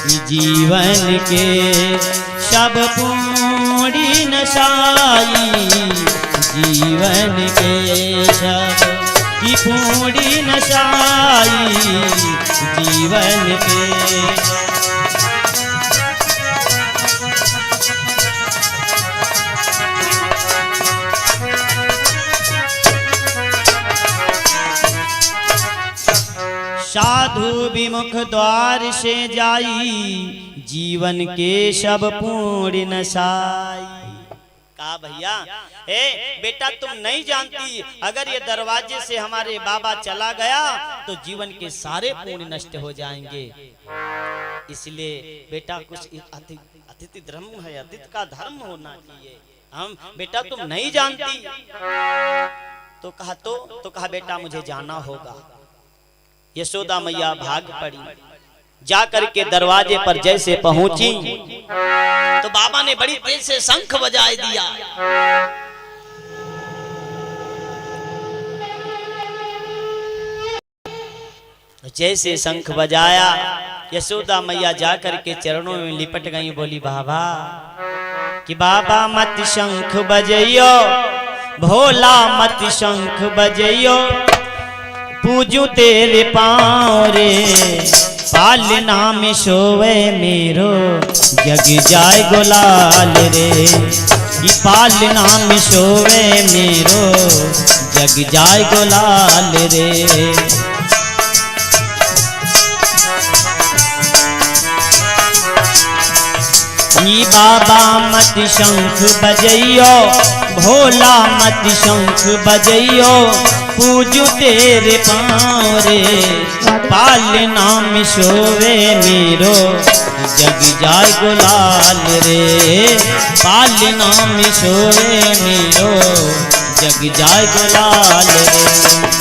जीवन के सब पूरी नशाई, जीवन के सब की पूरी नशाई, जीवन के। साधु विमुख द्वार से जाई, जीवन के सब पूर्ण नशाई। कहा भैया बेटा तुम नहीं जानती, अगर ये दरवाजे से हमारे बाबा चला गया तो जीवन के सारे पुण्य नष्ट हो जाएंगे। इसलिए बेटा कुछ अतिथि धर्म है, अतिथि का धर्म होना चाहिए। हम बेटा तुम नहीं जानती तो कहा बेटा मुझे जाना होगा। यशोदा मैया भाग पड़ी, जाकर के दरवाजे पर जैसे पहुंची तो बाबा ने बड़ी तेज से शंख बजाए दिया। जैसे शंख बजाया, यशोदा मैया जाकर के चरणों में लिपट गई, बोली बाबा कि बाबा मत शंख बजइयो, भोला मत शंख बजइयो, पूजू तेरे पाँव रे, पालना में सोवे मेरो, जग जाए गुलाल रे। कि पालना में सोवे मेरो, जग जाए गुलाल रे। बाबा मत शंख बजइयो, भोला मत शंख बजइयो, पूजू तेरे पाँव रे, पालना में सोवे मेरो, जग जाए गुलाल रे। पालना में सोवे मेरो, जग जाए गुलाल रे।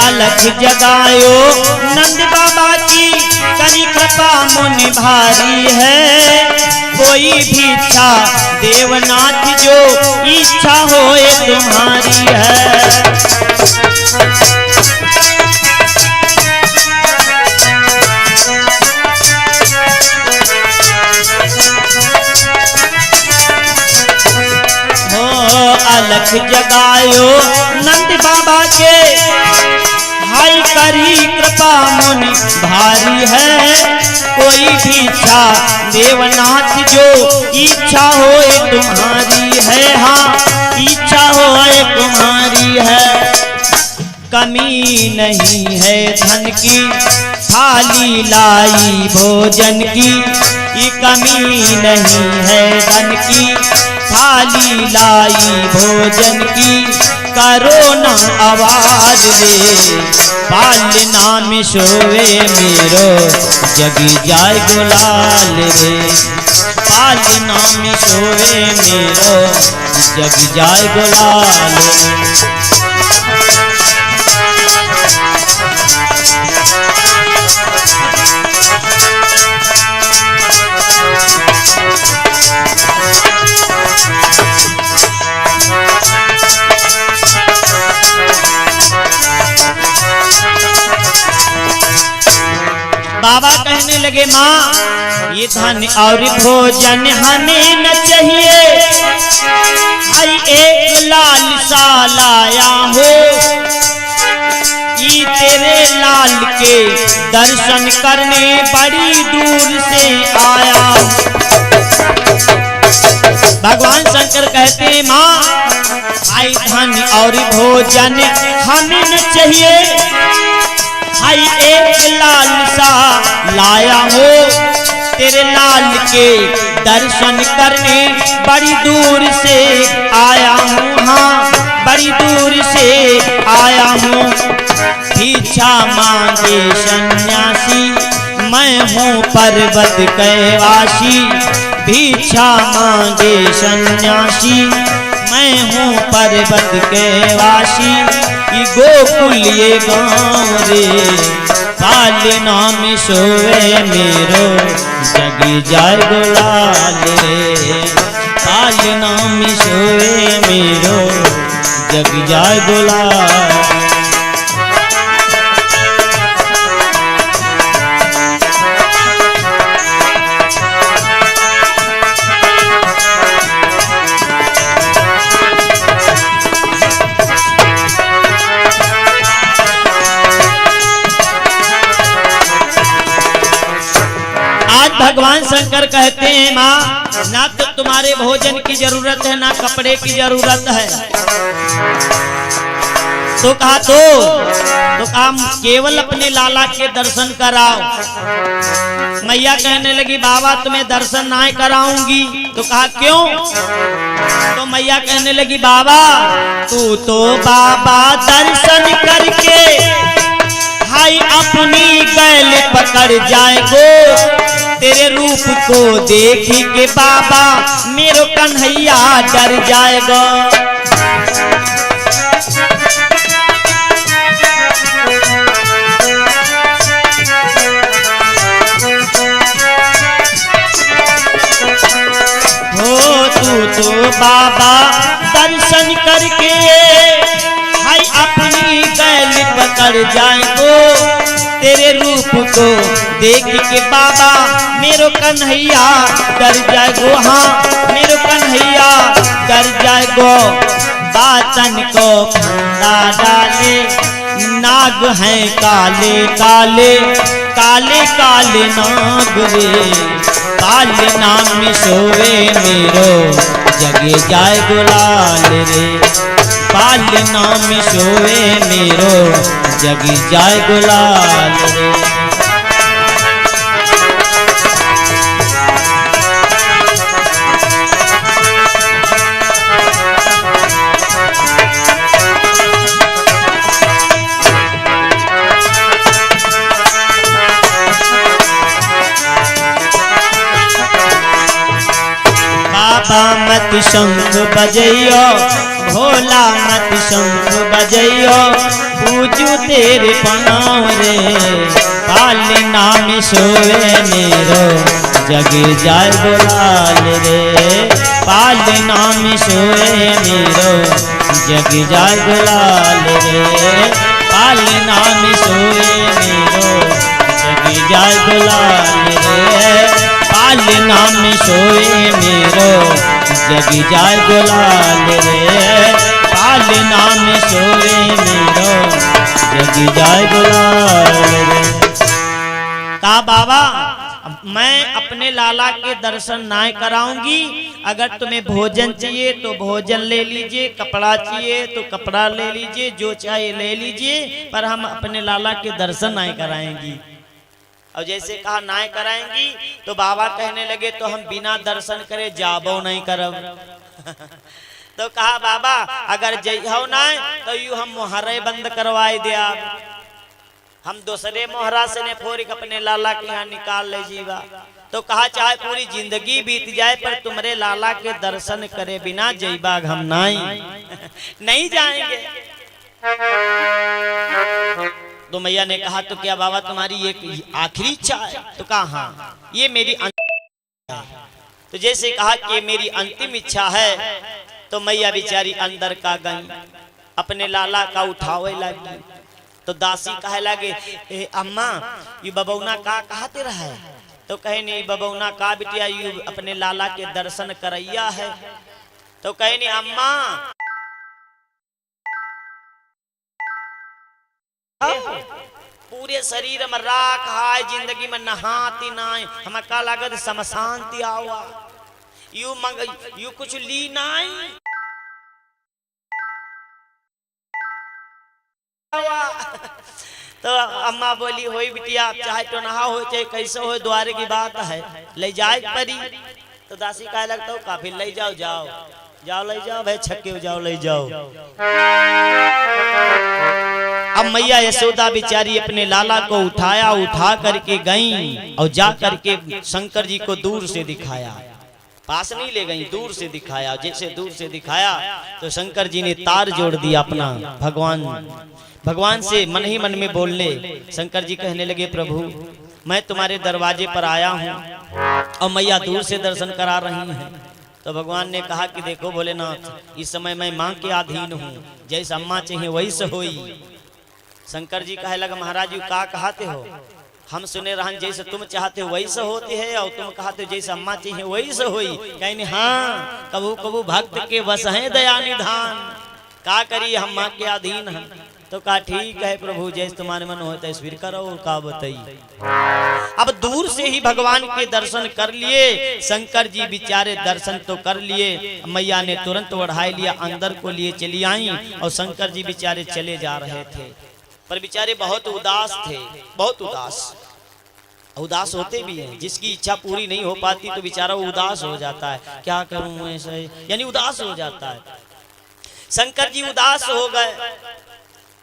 अलख जगायो नंद बाबा की, करी कृपा मुनि भारी है। कोई भी इच्छा देवनाथ जो, इच्छा होए तुम्हारी है। हो अलख जगायो नंद बाबा के, हाय करी कृपा मुनि भारी है। कोई भी इच्छा देवनाथ जो, इच्छा होए तुम्हारी है। हाँ इच्छा होए तुम्हारी है। कमी नहीं है धन की, थाली लाई भोजन की। ये कमी नहीं है धन की, थाली लाई भोजन की। करो न आवाज रे, पालना में सोवे मेरो, जग जाए गुलाल रे। पालना में सोवे मेरो, जग जाए गुलाल रे। बाबा कहने लगे माँ ये धन और भोजन हमें न चाहिए। भाई एक लाल सा लाया हो, ये तेरे लाल के दर्शन करने बड़ी दूर से आया। भगवान शंकर कहते माँ आई धन और भोजन हमें न चाहिए। भाई एक लाल सा लाया हो, तेरे लाल के दर्शन करने बड़ी दूर से आया हूँ। हाँ बड़ी दूर से आया हूँ। भिक्षा मांगे सन्यासी, मैं हूँ पर्वत कैवासी। भिक्षा मांगे सन्यासी, मैं हूँ पर्वत कैवासी। गोकुल ये गाँव रे, पाल पालना में सोवे मेरो जगी जाए गुलाल रे। पालना में सोवे मेरो जगी जाए गुलाल। भगवान शंकर कहते हैं माँ, ना तो तुम्हारे भोजन की जरूरत है, ना कपड़े की जरूरत है। तो कहा केवल अपने लाला के दर्शन कराओ। मैया कहने लगी बाबा तुम्हें दर्शन ना कराऊंगी। तो कहा क्यों? तो मैया कहने लगी बाबा तू तो बाबा दर्शन करके हाय अपनी गैल पकड़ जाएगो। तेरे रूप को देख के बाबा मेरो कन्हैया डर जाएगा। हो तू तो बाबा दर्शन करके हाय अपनी गैल पकड़ जाएगो। तेरे रूप को देख के बाबा मेरो कन्हैया डर जाएगो। हाँ मेरो कन्हैया डर जाएगो। बातन को फंदा डाले नाग हैं काले काले काले काले नाग रे। काले नाम में सोवे मेरो जगे जाए गुलाल रे। काले नाम में सोवे मेरो जगी जाए गुलाल रे। बाबा मत शंख बजैयो भोला मत शंख बजैयो पूजू तेरे पाँव रे। काले नाम सोवे मेरो जगे जाए गुलाल रे। काले नाम सोवे मेरो जगे जाए गुलाल रे। काले नाम सोवे मेरो जगे जाए गुलाल रे। काले नाम सोवे मेरो जगी जाए गुलाल रे। काले नाम सोवे मेरो जगी जाए गुलाल रे। कहा बाबा मैं अपने लाला के दर्शन ना कराऊंगी। अगर तुम्हें भोजन चाहिए तो भोजन ले लीजिए, कपड़ा चाहिए तो कपड़ा ले लीजिए, जो चाहे ले लीजिए, पर हम अपने लाला के दर्शन ना कराएंगी। और जैसे कहा ना कराएंगी तो बाबा कहने लगे तो हम बिना दर्शन करे जाबो नहीं करब। तो कहा बाबा अगर जइहो ना तो यू हम मोहरे बंद करवाए दिया। हम दूसरे मोहरा से ने फोरिक अपने लाला के यहाँ निकाल ले जीवा। तो कहा चाहे पूरी जिंदगी बीत जाए पर तुम्हारे लाला के दर्शन करे बिना जईबा हम नहीं जाएंगे। तो मैया ने कहा तो क्या बाबा तुम्हारी एक आखिरी इच्छा है? तो कहा हाँ ये मेरी अंतिम है। तो जैसे कहा कि मेरी अंतिम इच्छा है तो मैया बेचारी अंदर का गई अपने लाला का उठावे लगी। तो दासी कहे लगे अम्मा ये बबौना का कहते रहे? तो कहे नहीं बबौना का बिटिया यू अपने लाला के दर्शन करैया है। तो कहे नहीं अम्मा पूरे शरीर में राख हाय जिंदगी में नहाती नाय हम का लागत शमशांति आवा यू कुछ ली नाई। तो अम्मा बोली होई बिटिया चाहे तो नहा हो चाहे कैसे हो द्वारे की बात है ले जाए परी। तो दासी कहे लगता का फिर ले जाओ जाओ जाओ ले जाओ भाई छक्के जाओ ले जाओ। अब मैया यशोदा बेचारी अपने लाला को उठा करके गई और जा करके शंकर जी को दूर से दिखाया। पास नहीं ले गई, दूर से दिखाया। जैसे दूर से दिखाया तो शंकर जी ने तार जोड़ दिया अपना भगवान भगवान से मन ही मन में बोलने शंकर जी कहने लगे, प्रभु मैं तुम्हारे दरवाजे पर आया हूँ और मैया दूर से दर्शन करा रही हैं। तो भगवान ने कहा कि देखो भोलेनाथ, इस समय मैं माँ के अधीन हूँ, जैसे अम्मा चाहिए वही से होई। शंकर जी कहे लगा, महाराज जी का कहते हो? हम सुने रहन जैसे तुम चाहते हो वही से होती है, और तुम कहते हो जैसे अम्मा चाहिए वही से होई। कहने हाँ, कबू कबू भक्त के बस है दया निधान, का करिए हम माँ के अधीन हैं। तो कहा ठीक है प्रभु, जैसे तुम्हारे मन होता है स्वीर करो, का बताइए। अब दूर से ही भगवान के दर्शन कर लिए शंकर जी, बेचारे दर्शन तो कर लिए, मैया ने तुरंत बढ़ाई लिया, अंदर को लिए चली आई और शंकर जी बेचारे चले जा रहे थे। पर बेचारे बहुत उदास थे, बहुत उदास होते भी हैं। जिसकी इच्छा पूरी नहीं हो पाती तो बेचारा उदास हो जाता है, क्या करूं ऐसे, यानी उदास हो जाता है। शंकर जी उदास हो गए।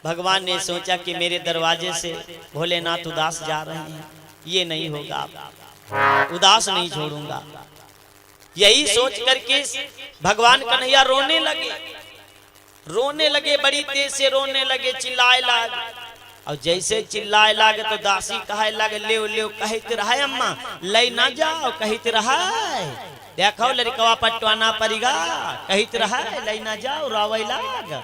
भगवान ने सोचा कि मेरे दरवाजे से भोलेनाथ उदास जा रहे हैं, ये नहीं होगा, उदास नहीं छोड़ूंगा। यही सोच करके भगवान कन्हैया रोने लगे, बड़ी तेज से रोने लगे, चिल्लाए लागे। और जैसे चिल्लाए लागे तो दासी कहे लगे, ले ले कहते रहा अम्मा ले ना जाओ, कहते रहा देखो लड़कवा पटवाना पड़ेगा, कहते रहा ले ना जाओ, रोवे लाग।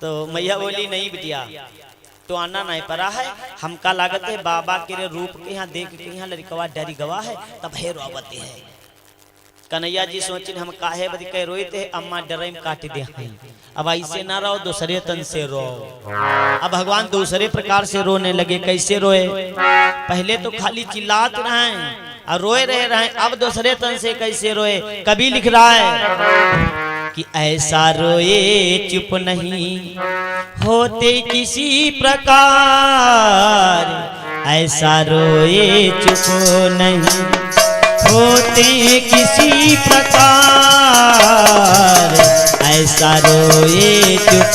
तो मैया बोली नहीं बिटिया, तो आना नहीं पड़ा है, हमका लागत है बाबा के रूप के यहाँ देख के यहाँ लड़कवा डरी गवा है, तब है रोवते है। कन्हैया जी सोचिन हम काहे बदी कह रोते है, अम्मा डरे में काट दे। अब ऐसे ना रो, दूसरे तन से रो। अब भगवान दूसरे प्रकार से रोने लगे। कैसे रोए? पहले तो खाली चिल्लाते रहे और रोए रहे, अब दूसरे तन से कैसे रोए? कभी लिख रहा है कि ऐसा रोए चुप नहीं होते किसी प्रकार, ऐसा रोए चुप नहीं होते किसी प्रकार, ऐसा रोए चुप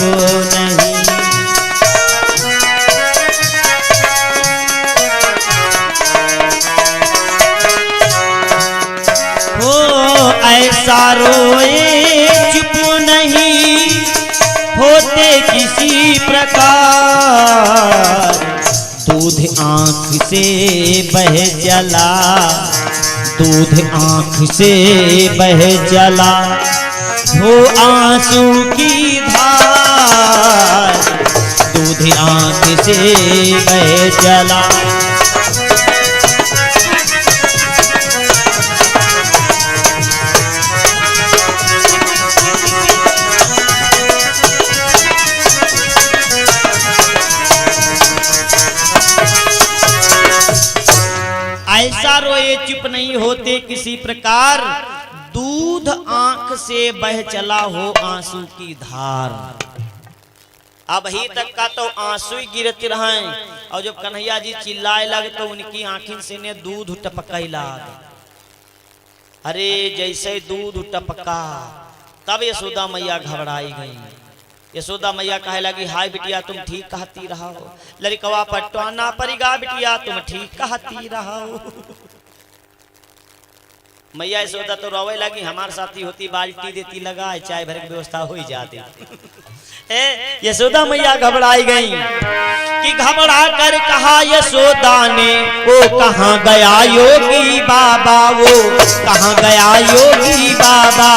नहीं। हो ऐसा रोए चुप नहीं होते किसी प्रकार, दूध आँख से बह चला, दूध आँख से बह चला, हो आंसू की धार, दूध आँख से बह चला। ऐसा रोए चुप नहीं होते किसी प्रकार, दूध आंख से बह चला, हो आंसू की धार। अब ही तक का तो आंसू ही गिरते रहे, और जब कन्हैया जी चिल्लाए लगे तो उनकी आंखों से ने दूध टपकाई लगा। अरे जैसे दूध टपका, तब यशोदा मैया घबराई गई। यशोदा मैया कहे लगी, हाय बिटिया तुम ठीक कहती रहो, लड़कवा पटवाना पड़ेगा बिटिया, तुम ठीक कहती रहो। मैया यशोदा तो रोवे लगी, हमारे साथी होती बाल्टी देती लगा, चाय भर की व्यवस्था हो ही जाती। यशोदा मैया घबराई गई कि घबरा कर कहा यशोदा ने, वो कहाँ गया योगी बाबा, वो कहाँ गया योगी बाबा,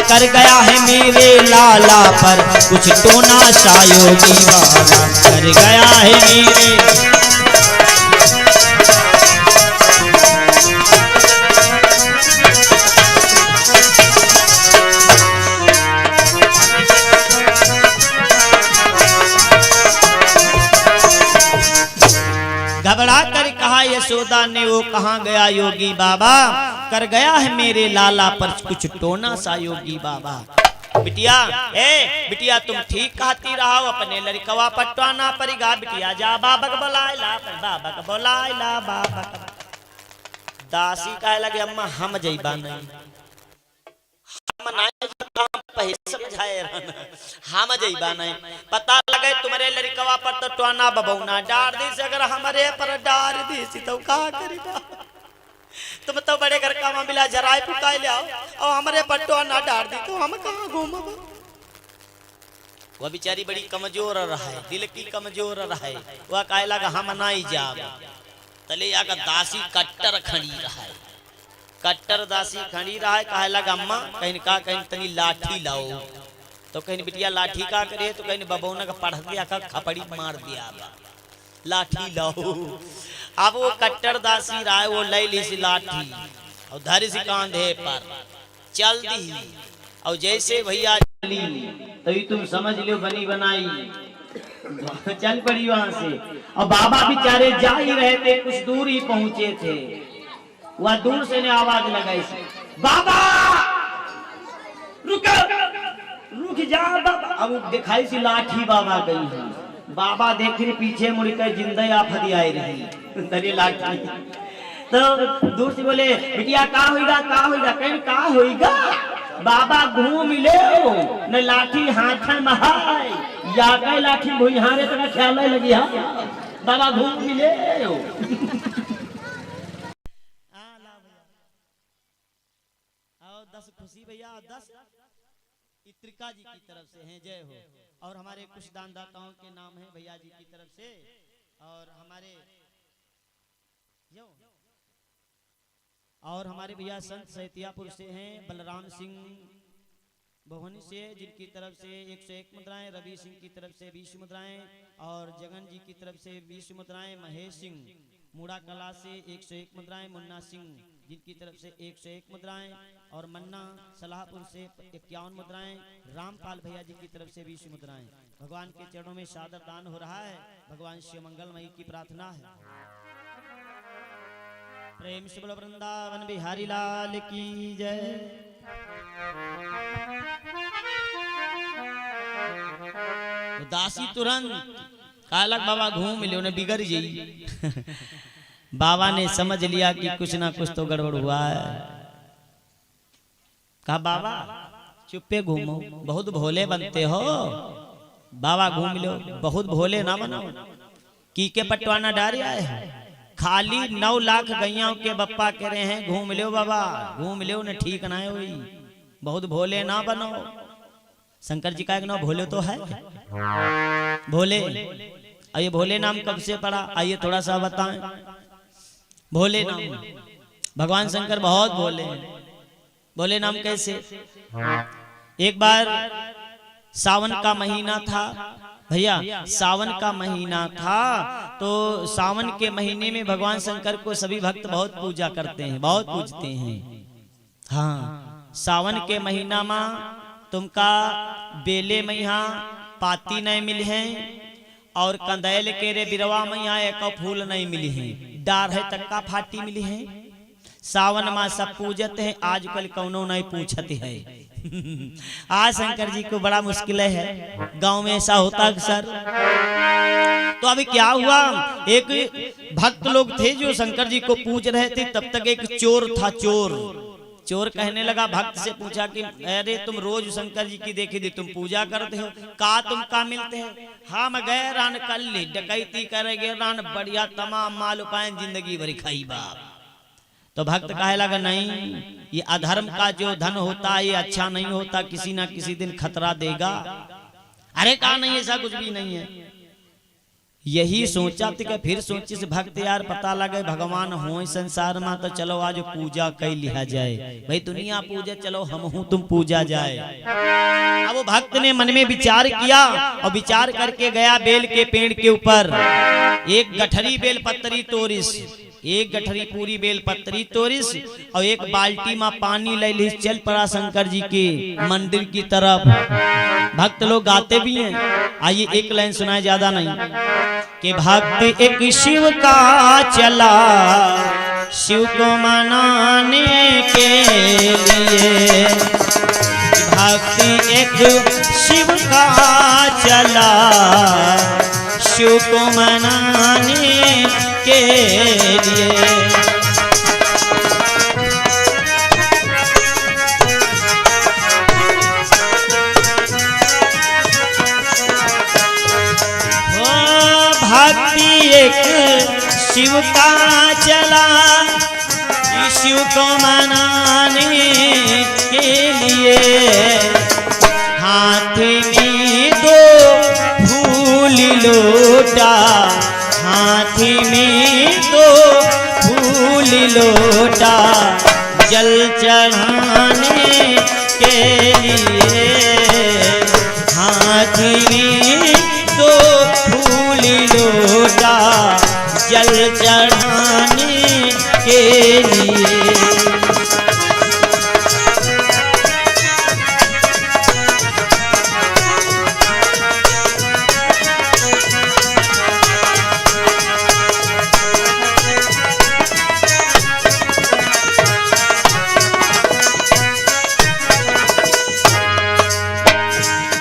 कर गया है मेरे लाला पर कुछ टोना सा योगी बाबा, कर गया है मेरे। घबरा कर कहा यशोदा ने, वो कहाँ गया योगी बाबा, कर गया है मेरे लाला पर कुछ टोना सा योगी बाबा। बिटिया बिटिया तुम ठीक कहती रहो, अपने लड़कवा पटवाना पड़ेगा बिटिया, जा बाबक बोलाइला, बाबक बोलाइला, बाबक। दासी कहे लगे, अम्मा हम जइबा नहीं, समझाए हम जइबा नहीं, पता लगे तुम्हारे लड़कवा पर तो टोना बबौना डार दी, अगर हमारे पर डार दी तो का करेगा? तुम तो बड़े घर का मिला जराए पुकाए ले आओ, और हमारे पर टोना डार दी तो हम कहाँ घूमब? वह बेचारी बड़ी कमजोर रहे, दिल की कमजोर रहे। वह कहे लगा हम नहीं जाब। तले जाकर दासी कट्टर खड़ी रहे, कट्टर दासी खड़ी रहे। कहे लगा अम्मा कहीं का कहीं तनी लाठी लाओ। तो कहीं बिटिया लाठी का करे, तो कहीं बबौना का पढ़ दिया का खपड़ी मार दिया, लाठी लाओ। अब वो कट्टर दासी रहा, वो ले ली सी लाठी और धर सी कांधे पर चल दी। और जैसे भैया चली तो तुम समझ लो बनी बनाई चल पड़ी वहां से। और बाबा बेचारे जा ही रहे थे, कुछ दूर ही पहुंचे थे। वह दूर से ने आवाज लगाई, बाबा रुक रुक जा बाबा। अब दिखाई सी लाठी बाबा गई है। बाबा देख रहे पीछे मुड़ कर जिंदा आफत आई रही तरी लाठी। तो दूर से बोले बिटिया का होगा कहीं का होगा। बाबा घूम ले न लाठी हाथ में हाय या कई लाठी भुइहारे तक ख्याल लगी हा। बाबा घूम ले आओ 10 खुशी भैया 10 इत्रिका जी की तरफ से हैं, जय हो। और हमारे कुछ दानदाताओं के नाम है भैया जी की तरफ से। और हमारे भैया संत सैतियापुर से हैं, बलराम सिंह भवनी से जिनकी तरफ से 101 मुद्राएं, रवि सिंह की तरफ से 20 मुद्राएं, और जगन जी की तरफ से 20 मुद्राएं, महेश सिंह मुड़ा कला से 101 मुद्राएं, मुन्ना सिंह जिनकी तरफ से 101 मुद्राएं, और मन्ना सलाहपुर से 51 मुद्राएं, रामपाल भैया जी की तरफ से 20 मुद्राएं। भगवान के चरणों में सादर दान हो रहा है। भगवान शिव मंगलमयी की प्रार्थना है। प्रेम से बोलो वृंदावन बिहारी लाल की जय। दासी तुरंत कालक बाबा घूम ले उन्हें बिगड़ गई। बाबा ने समझ लिया कि कुछ ना कुछ तो गड़बड़ हुआ है। कहा बाबा चुप्पे घूमो, बहुत भोले बनते हो। बाबा घूम लो, बहुत भोले ना बनो। की के पटवाना डारी आए हैं, खाली 9 लाख गैयाओं के बप्पा कह रहे हैं घूम लो बाबा घूम लो न, ठीक ना हुई, बहुत भोले ना बनो। शंकर जी का एक नाम भोले तो है, भोले। आइए भोले नाम कब से पड़ा, आइए थोड़ा सा बताएं। भोले नाम भगवान शंकर बहुत भोले। भोले नाम कैसे? एक बार सावन का महीना था भैया, सावन का महीना था। तो सावन के महीने में भगवान शंकर को सभी भक्त बहुत पूजा करते हैं, बहुत पूजते हैं। हाँ, सावन के महीना में तुमका बेले में यहाँ पाती नहीं मिली है, और कंदैल के रे बिरवा में यहाँ एक फूल नहीं मिली है, डार है तक का फाटी मिली है। सावन माँ सब पूजते हैं, आजकल कौनो नहीं पूछते है। आज शंकर जी को बड़ा मुश्किल है, गांव में ऐसा होता सर। तो अभी क्या हुआ, एक भक्त लोग थे जो शंकर जी को पूज रहे थे। तब तक एक चोर था, चोर कहने लगा, भक्त से पूछा कि अरे तुम रोज शंकर जी की देखी थी, तुम पूजा करते हो, का तुम का मिलते हैं? हाँ मैं गए रान कल ली डकैती करेगे रान, बढ़िया तमाम माल उपाय जिंदगी भरी खाई बाप। तो भक्त कहे लगा नहीं, ये अधर्म का जो धन होता है ये अच्छा नहीं होता, किसी ना किसी दिन खतरा देगा। अरे कहा नहीं ऐसा कुछ भी नहीं है। यही सोचा कि फिर सोचे से भक्त यार पता लगे भगवान हो संसार में, तो चलो आज पूजा कई लिया जाए। भाई दुनिया पूजा, चलो हम हूं तुम पूजा जाए। अब वो भक्त ने मन में विचार किया, और विचार करके गया बेल के पेड़ के ऊपर, एक गठरी बेल पत्री तोरिस, एक गठरी पूरी बेल पत्री तोरिस, और एक बाल्टी में पानी ले ली, चल पड़ा शंकर जी के मंदिर की तरफ। भक्त लोग गाते भी हैं, आइए एक लाइन सुनाए, ज्यादा नहीं। कि भक्त एक शिव का चला शिव को मनाने के लिए, भक्त एक शिव का चला शिव को मनाने के लिए। भक्ति एक शिव का चला शिव को मनाने के लिए, हाथ में 2 लोटा, हाथी में दो फूल लोटा, जल चढ़ाने के लिए। हाथी में दो फूल लोटा, जल चढ़ाने के लिए।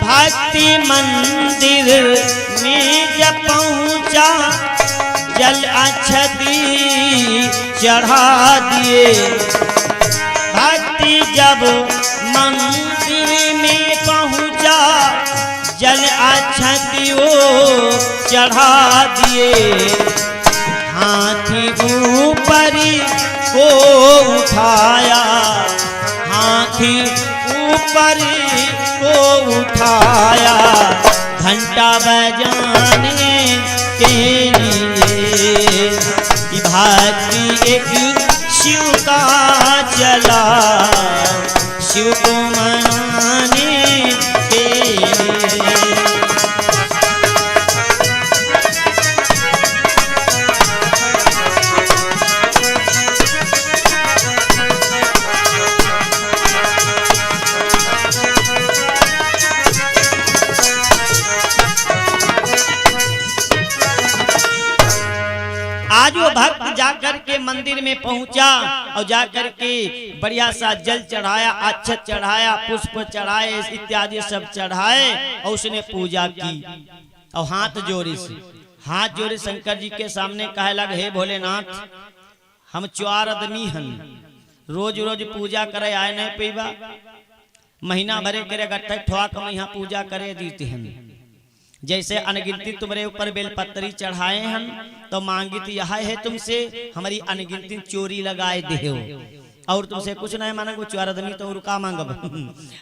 भक्ति मंदिर में जब पहुंचा, जल अक्षती चढ़ा दिए। भक्ति जब मंदिर में पहुंचा, जल अक्षती वो चढ़ा दिए। हाथी ऊपर को उठाया, हाथी ऊपर को उठाया, घंटा बजाने के लिए। भक्ति एक शिव का चला, शिव को मनाने के लिए। आज वो भक्त जाकर के मंदिर में पहुंचा और जाकर के बढ़िया सा जल चढ़ाया, अक्षत चढ़ाया, पुष्प चढ़ाए, इत्यादि सब चढ़ाए और उसने पूजा की। और हाथ जोड़े शंकर जी के सामने कहे लग, हे भोलेनाथ, हम 4 आदमी हन, रोज रोज पूजा करे आए नहीं पैबा, महीना भरे करे गट्ठे ठोआ कम यहाँ पूजा करे दीते हैं। जैसे अनगिनती तुम्हारे ऊपर बेलपत्री चढ़ाए हम, तो मांगी यह है तुमसे, हमारी अनगिनती चोरी लगाए देहो, और तुमसे कुछ नहीं मांगा। 4 आदमी तो रुका मांगब,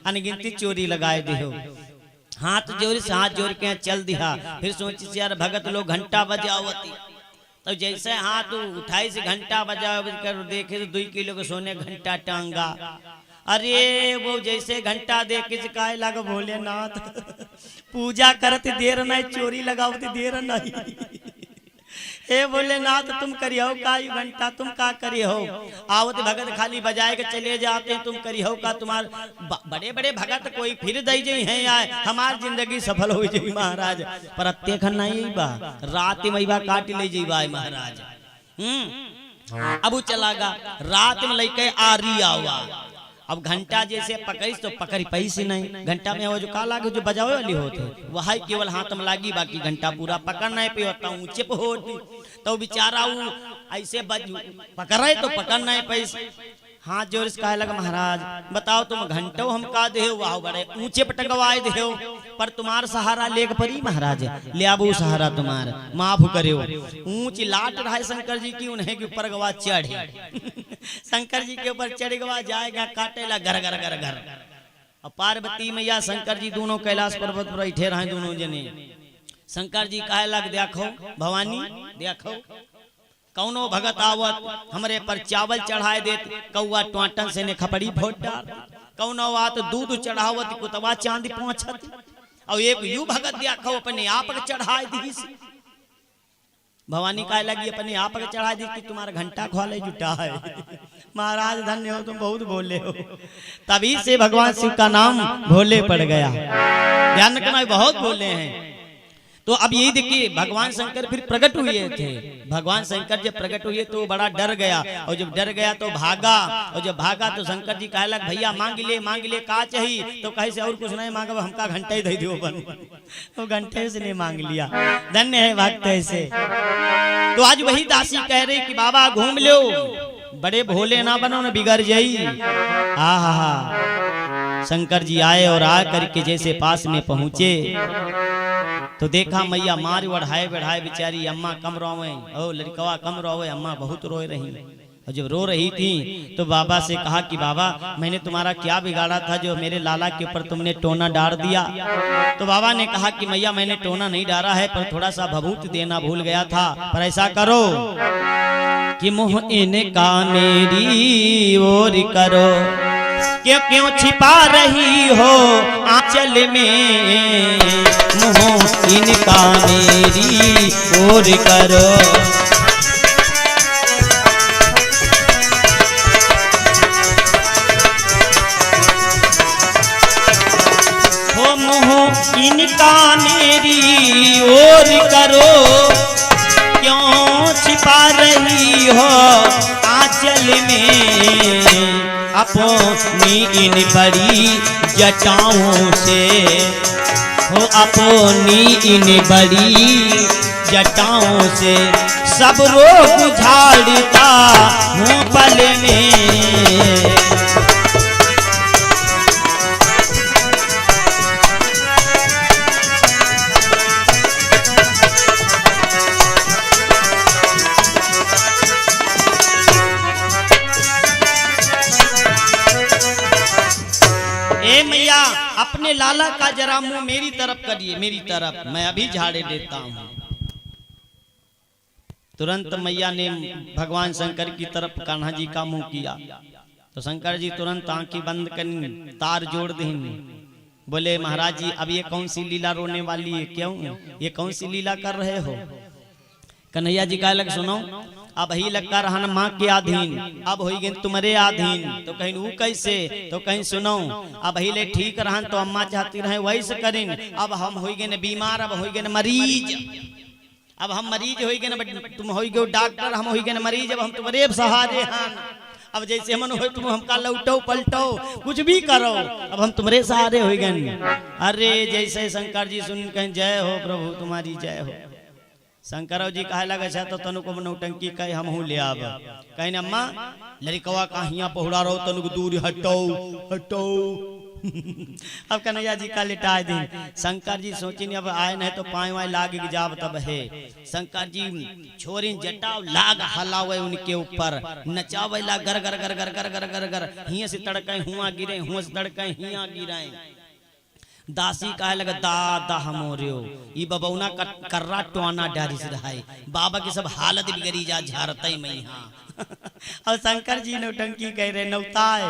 अनगिनती चोरी लगाए देहो। हाथ जोड़ के चल दिया। फिर सोची यार भगत लोग घंटा बजावती, तो जैसे हाथ उठाई से घंटा बजा कर देखे तो 2 किलो के सोने घंटा टांगा। अरे वो जैसे घंटा देख के कहे लगा, भोलेनाथ पूजा करते देर नहीं, चोरी लगावती देर नहीं। हे भोलेनाथ तुम करियो का ये घंटा, तुम का करियो? आवत भगत खाली बजाए के चले जाते, तुम करियो का? तुम्हार बड़े बड़े भगत कोई फिर दई जाई हैं यार, हमार जिंदगी सफल हो जाई महाराज। पर अत्ते खन्ना यही बा, रात में बा काट ले जाई महाराज। अब चलागा रात में लेके आरी आवा। अब घंटा जैसे पकड़ी तो पकड़ी पैसे नहीं, घंटा में वो जो का लागे जो बजावे वाली होते वही केवल हाथ में लागी, बाकी घंटा पूरा पकड़ नहीं पे होता, ऊंचे पे होती तो बेचारा वो ऐसे पकड़े तो पकड़ नहीं पैसे। हाथ जोर से कहे लगा, महाराज बताओ तुम घंटो हम का दे वाह बड़े ऊंचे पे टंगवाए दे, पर तुम्हार सहारा लेक परी महाराज, ले आबू सहारा तुम्हार, माफ करे। ऊंची लाट रहा शंकर जी की, उन्हें के ऊपर गवा चढ़े शंकर जी के ऊपर चढ़ गवा जाएगा काटेला घर घर घर घर। और पार्वती मैया शंकर जी दोनों कैलाश पर्वत पर बैठे रहे दोनों जने। शंकर जी कहे लग, देखो भवानी देखो, कौनो भगत आवत हमरे पर चावल चढ़ाए देत, कौआ टोटन से ने खपड़ी फोट डाल, कौनो आत दूध चढ़ावत, कुतवा चांदी पहुंचत, और एक यू भगत देखो अपने आप के चढ़ाए दी। भवानी कहे लगी, अपने आप के चढ़ा दी कि तुम्हारा घंटा खोले जुटा है। महाराज धन्य हो, तुम बहुत भोले हो। तभी से भगवान शिव का नाम भोले पड़ गया। ध्यान रखना, बहुत भोले हैं। तो अब यही देखिए भगवान शंकर फिर प्रकट हुए थे। भगवान शंकर जब प्रकट हुए तो बड़ा डर गया, और जब डर गया तो भागा, और जब भागा तो शंकर जी कहे लग, भैया मांग ले का चाहिए? तो कहे से और कुछ नहीं मांगा, हमका घंटा ही दे दो बन। तो घंटे से नहीं मांग लिया। धन्य है भक्त ऐसे। तो आज वही दासी कह रही कि बाबा घूम लो, बड़े भोले ना बनो न बिगड़ जाई। आहा शंकर जी आए और आ करके जैसे पास में पहुंचे तो देखा मैया मार बढ़ाए बढ़ाए बेचारी अम्मा कम रोवे, ओ लड़कवा कम रोवे, अम्मा बहुत रोए रही। और जब रो रही थी तो बाबा से कहा कि बाबा मैंने तुम्हारा क्या बिगाड़ा था जो मेरे लाला के ऊपर तुमने टोना डाल दिया। तो बाबा ने कहा कि मैया मैंने टोना नहीं डाला है, पर थोड़ा सा भभूत देना भूल गया था। पर ऐसा करो कि मुँह इनका मेरी ओर करो, क्यों क्यों छिपा रही हो आंचल में, मुँह इनका मेरी ओर करो। इनका मेरी ओर करो, क्यों छिपा रही हो आंचल में, अपनी इन बड़ी जटाओं से हो, अपनी इन बड़ी जटाओं से सब रोग झाड़ता हूँ पल में। मैया अपने लाला का जरा मुंह मेरी तरफ करिए, मेरी तरफ, मैं अभी झाड़े देता हूँ। तुरंत मैया ने भगवान शंकर की तरफ कान्हा जी का मुंह किया तो शंकर जी तुरंत आंखें बंद कर तार जोड़ दी। बोले महाराज जी अब ये कौन सी लीला रोने वाली है, क्यों ये कौन सी लीला कर रहे हो। कन्हैया जी का लग सुनो, अब ही लगता रहन माँ के अधीन, अब हो गए तुम्हारे अधीन। तो कहीं वो कैसे, तो कहीं सुनो अब ही ले ठीक रहन तो अम्मा चाहती रहे वैसे करें। अब हम हो गए बीमार, अब हो गए मरीज, अब हम मरीज हो गए, तुम हो गए डॉक्टर, हम हो गए मरीज, अब हम तुम्हारे सहारे हैं। अब जैसे मन हो तुम हमका लौटो पलटो कुछ भी करो, अब हम तुम्हारे सहारे हो गए। अरे जैसे शंकर जी सुन कहें जय हो प्रभु तुम्हारी जय हो। शंकर जी कहे लगे अच्छा तो तनु को नौटंकी कहे हम ले आब, कहीं अम्मा लड़कवा कहिया पहुड़ा रहो तनु दूर हटो हटो। अब कन्हैया जी का लिटा दिन। शंकर जी सोची अब आए नहीं तो पाए वाए लाग जाब तब है। शंकर जी छोरी जटाव लाग हलावे उनके ऊपर, नचावे ला गर गर गर गर गर गर गर गर, हिया से तड़के हुआ गिरे, हुआ से तड़के हिया गिराए। दासी कहे लगा दादा हमोरियो ई बबौना कर्रा टोना डारी से रहाई, बाबा की सब हालत बिगड़ी जा झारते मैं हाँ। और शंकर जी नौटंकी कह रहे नौताए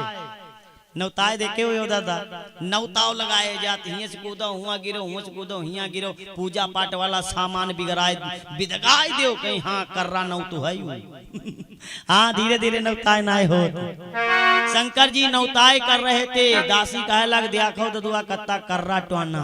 नौताए देखे हो दादा, नौताव लगाए जाते हिया से कूदो हुआ गिरो, हुआ से कूदो हिया गिरो, पूजा पाठ वाला सामान बिगड़ाए बिदगाए दो कहीं हाँ कर्रा नौ तो है हाँ धीरे धीरे नौताए ना हो। शंकर जी नौताए कर रहे थे, दासी कहे लग देखो ददुआ कत्ता कर्रा टोना।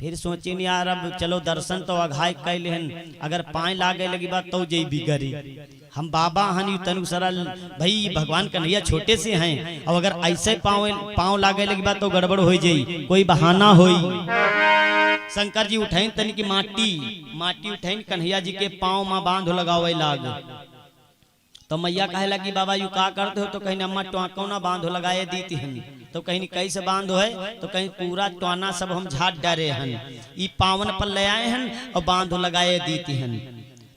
फिर सोची नहीं यार अब चलो दर्शन तो अघाई कह लेहन, अगर पाए लागे लगी बात तो जई बिगड़ी। हम बाबा हनी तनु सरल भाई भगवान कन्हैया छोटे से हैं, और अगर ऐसे पाँव लागे लगी बात तो गड़बड़ हो जाई, कोई बहाना होई। शंकर जी उठाई तन की माटी उठाई कन्हैया जी के पाँव में बांध लगावे लाग। तो मैया कहे लगी बाबा यू का करते हो, तो कहीं अम्मा टोना बांध लगाए दी थी हन। तो कहीं कैसे बांध है, तो कहीं पूरा टोना सब हम झाट डरे हन, ई पावन पर ले आए हन और बांध लगाए दी थी हन।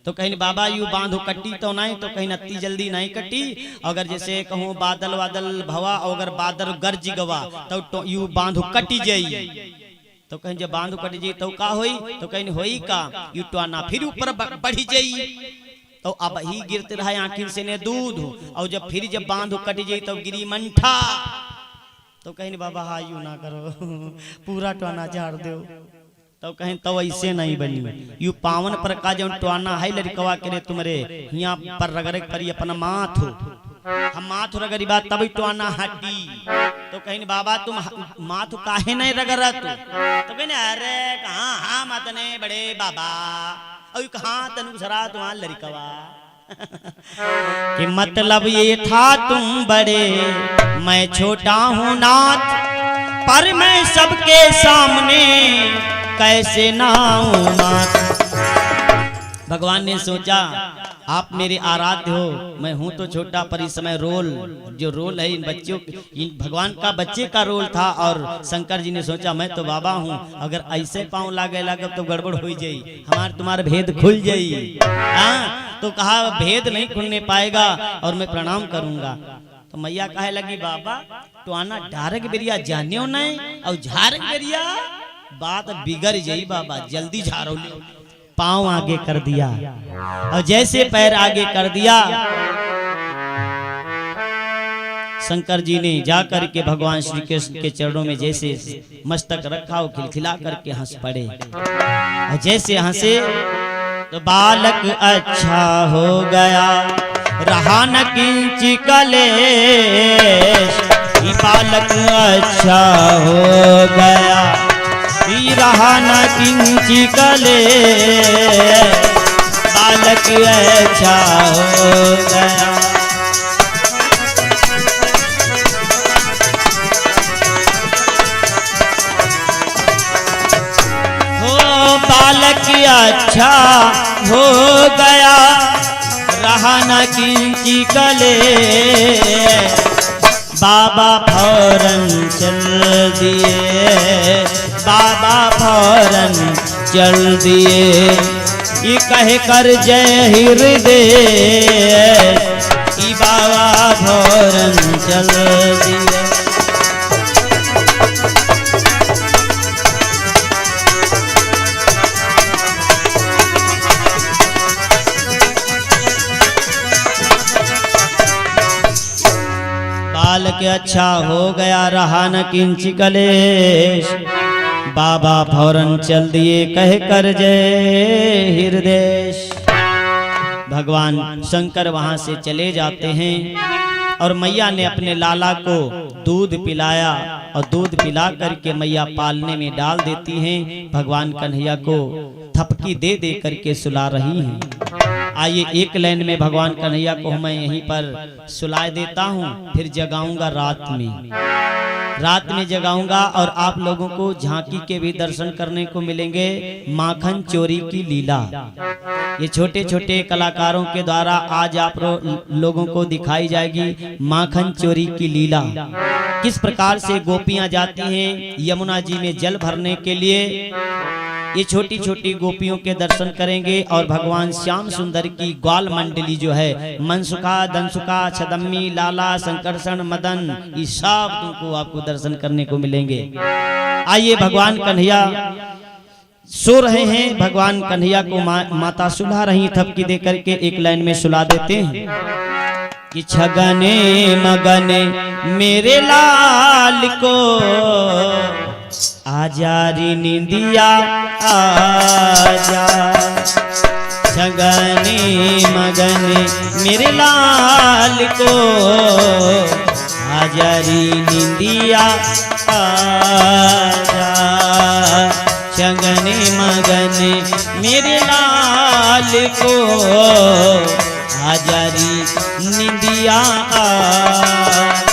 तो कहीं बाबा यू बांधो कट्टी तो नहीं, तो कहीं अति जल्दी नहीं कट्टी। अगर जैसे कहूँ बादल वादल भवा और अगर बादल गरज गवा तो यू बांधो कटी जाई। तो कहीं जब बांधो कटी जाई तो का होई, तो कहीं होई का यू टोना फिर ऊपर बढ़ी जाई। तो अब ही गिरते रहे आखिर से ने दूध, और जब फिर जब बांधो कटी जाई तो गिरी मंठा। तो कहीं बाबा हा यू ना करो पूरा टोना झाड़ दो। तो कहीं तो ऐसे नहीं बनी, यू पावन पर का जो टोना है लड़कवा करे तुम्हारे यहाँ पर रगड़ पर अपना माथ हो, हम माथ रगड़ी बात तभी टोना हटी। तो कहीं बाबा तुम माथ काहे नहीं रगड़त, तो कहीं अरे कहाँ हाँ मत ने बड़े बाबा और कहाँ तनु सरा तुम्हारा लड़कवा कि मतलब ये था तुम बड़े मैं छोटा हूँ नाथ, पर मैं सबके सामने कैसे ना हूँ माथ। भगवान ने सोचा आप मेरे आराध्य हो, मैं हूं तो छोटा पर इस समय रोल जो रोल है इन बच्चों इन भगवान का बच्चे का रोल था। और शंकर जी ने सोचा मैं तो बाबा हूं, अगर ऐसे पाँव लागे लगे तो गड़बड़ हो जाई, हमार तुम्हारा भेद खुल जाई। हाँ तो कहा भेद नहीं खुलने पाएगा और मैं प्रणाम करूंगा। तो मैया कहे लगी बाबा तो आना डारक बेरिया जानियो नहीं और झारक बेरिया बात बिगड़ जाई बाबा, जल्दी झाड़ो। पांव आगे कर दिया और जैसे पैर आगे कर दिया शंकर जी ने जाकर के भगवान श्री कृष्ण के चरणों में जैसे मस्तक रखा वो खिलखिला करके हंस पड़े। और जैसे हंसे तो बालक अच्छा हो गया, रहा न किंची कलेश। बालक अच्छा हो गया, रहा न किंची कलेश। बालक अच्छा हो गया। बालक अच्छा हो गया, रहा न किंची कलेश। बाबा फौरन चल दिए, बाबा फौरन चल दिए। ये कह कर जय हृदय, बाबा फौरन चल दिए। बालक अच्छा हो गया, रहा न किंची कलेश। बाबा फौरन चल दिए, कह कर जय हृदय। भगवान शंकर वहां से चले जाते हैं और मैया ने अपने लाला को दूध पिलाया और दूध पिला करके मैया पालने में डाल देती हैं। भगवान कन्हैया को थपकी दे दे करके सुला रही हैं। आइए एक लाइन में भगवान कन्हैया को मैं यहीं पर सुलाए देता हूँ, फिर जगाऊंगा रात में जगाऊंगा और आप लोगों को झांकी के भी दर्शन करने को मिलेंगे। माखन चोरी की लीला ये छोटे छोटे कलाकारों के द्वारा आज आप लोगों को दिखाई जाएगी। माखन चोरी की लीला किस प्रकार से गोपियां जाती हैं यमुना जी में जल भरने के लिए। ये छोटी छोटी गोपियों के दर्शन करेंगे और भगवान श्याम सुंदर की ग्वाल मंडली जो है मनसुखा, दनसुखा, छदम्मी, लाला, संकर्षण, मदन, ये सब तुमको आपको दर्शन करने को मिलेंगे। आइए भगवान कन्हैया सो रहे हैं, भगवान कन्हैया को माता सुला रही, थपकी दे करके एक लाइन में सुला देते हैं कि छगने मगने मेरे लाल को आजा री निंदिया आजा। छगने मगने मेरे लाल को आजा री निंदिया आजा। छगने मगने मेरे लाल को आजा री निंदिया आजा।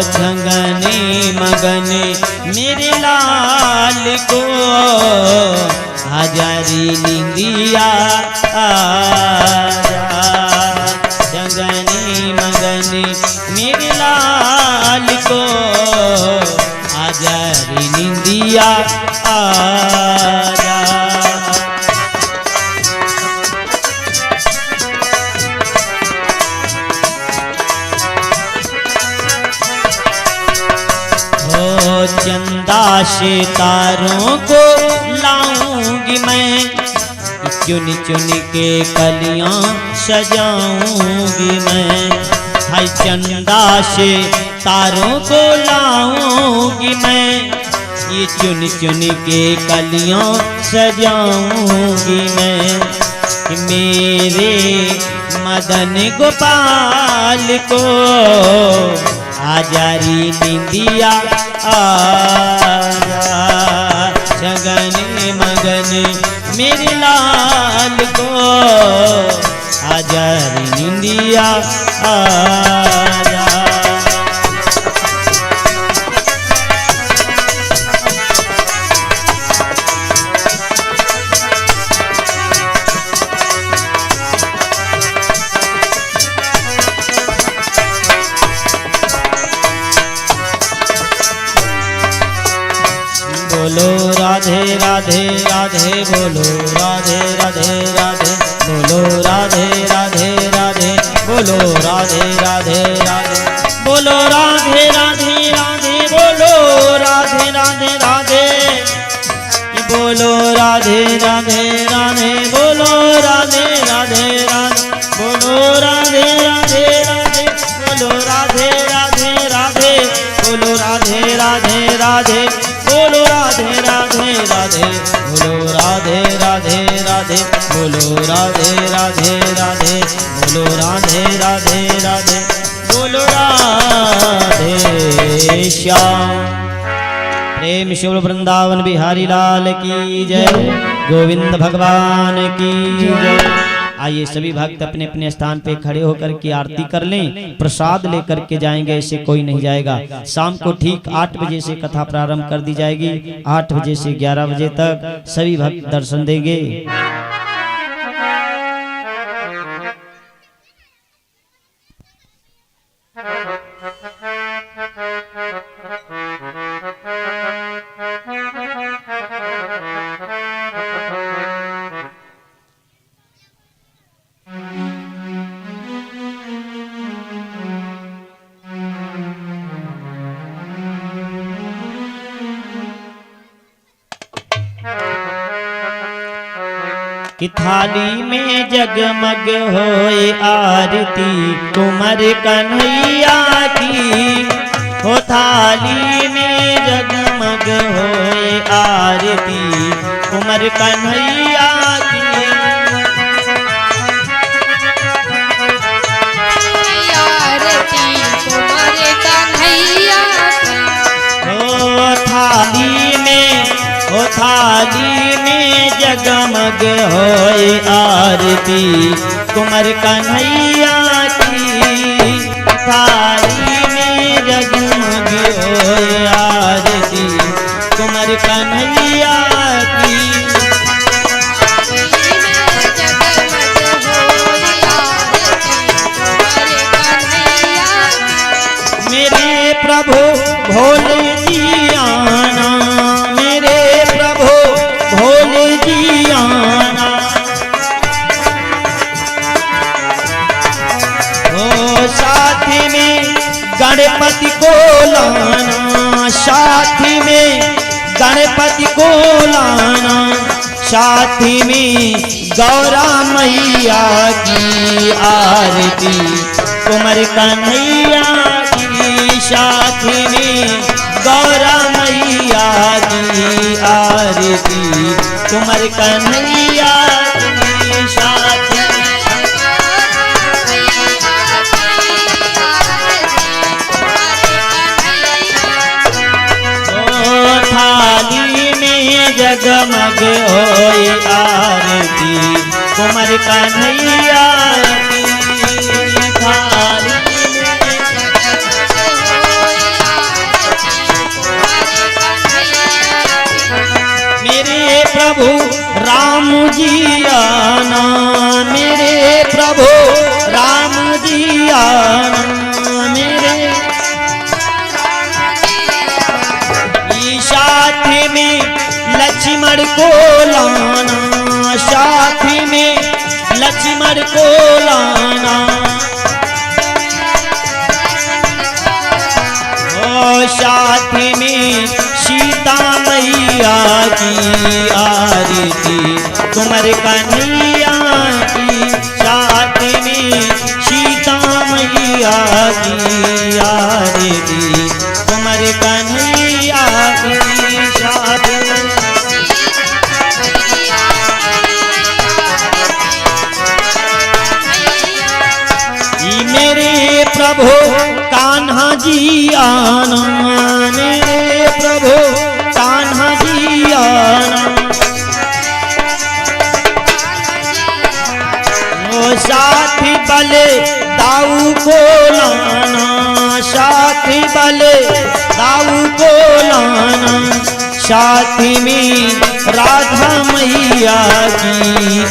छगने मगने मेरे लाल को आजा री निंदिया आजा। छगने मगने मेरे लाल को आजा री निंदिया आजा। चंदा से तारों को लाऊंगी मैं, चुन चुन के कलियां सजाऊंगी मैं। हाय चंदा से तारों को लाऊंगी मैं, ये चुन चुन के कलियां सजाऊंगी मैं। मेरे मदन गोपाल को आजा री निंदिया आजा। छगने मगने मेरे लाल को आजा री निंदिया आजा। राधे राधे राधे बोलो राधे राधे राधे बोलो राधे राधे राधे बोलो राधे राधे राधे बोलो राधे राधे राधे बोलो राधे राधे राधे बोलो राधे राधे राधे बोलो राधे राधे राधे बोलो राधे राधे राधे बोलो राधे राधे राधे बोलो राधे राधे राधे बोलो राधे राधे राधे बोलो राधे राधे राधे बोलो राधे राधे राधे बोलो राधे राधे राधे बोलो राधे श्याम। प्रेम शिव वृंदावन बिहारी लाल की जय, गोविंद भगवान की जय। आइए सभी भक्त अपने अपने स्थान पे खड़े होकर के आरती कर लें, प्रसाद लेकर के जाएंगे, ऐसे कोई नहीं जाएगा। शाम को ठीक 8 बजे से कथा प्रारंभ कर दी जाएगी, 8 बजे से 11 बजे तक सभी भक्त दर्शन देंगे। कि थाली में जगमग होए आरती कुंवर कन्हैया की, हो थाली में जगमग होए आरती कुंवर कन्हैया की। आरती कुंवर कन्हैया की, हो थाली में जगमग होए आरती कुंवर कन्हैया की, थाली में जगमग होए आरती कुंवर कन्हैया की। मेरे प्रभु भोले जी आना, मेरे प्रभु भोले जी आना, ओ साथी में गणपति को लाना, साथी में गणपति को लाना, साथी में गौरा मैया की आरती कुंवर कन्हैया की, साथी में गौरा मैया की आरती कुंवर कन्हैया की, साथी थाली में जगमग होए आरती कुंवर कन्हैया की, थाली मेरे प्रभु राम जी आना, मेरे प्रभु राम जी आना, मेरे साथी में लक्ष्मण को लाना, साथी में लक्ष्मण को लाना, ओ साथी में सीता मैया की आरती कुंवर कन्हैया की, साथी में सीता मैया की आरती कुंवर कन्हैया की, साथी मेरे प्रभु कान्हा जी आना, मेरे प्रभु कान्हा जी आना, ओ साथी बले दाऊ को लाना, साथी बले दाऊ को लाना, साथी में राधा मैया की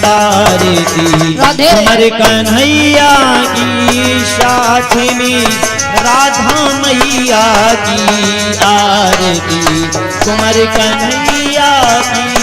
आरती कुंवर कन्हैया की, साथी में राधा मैया की आरती कुंवर कन्हैया मैया की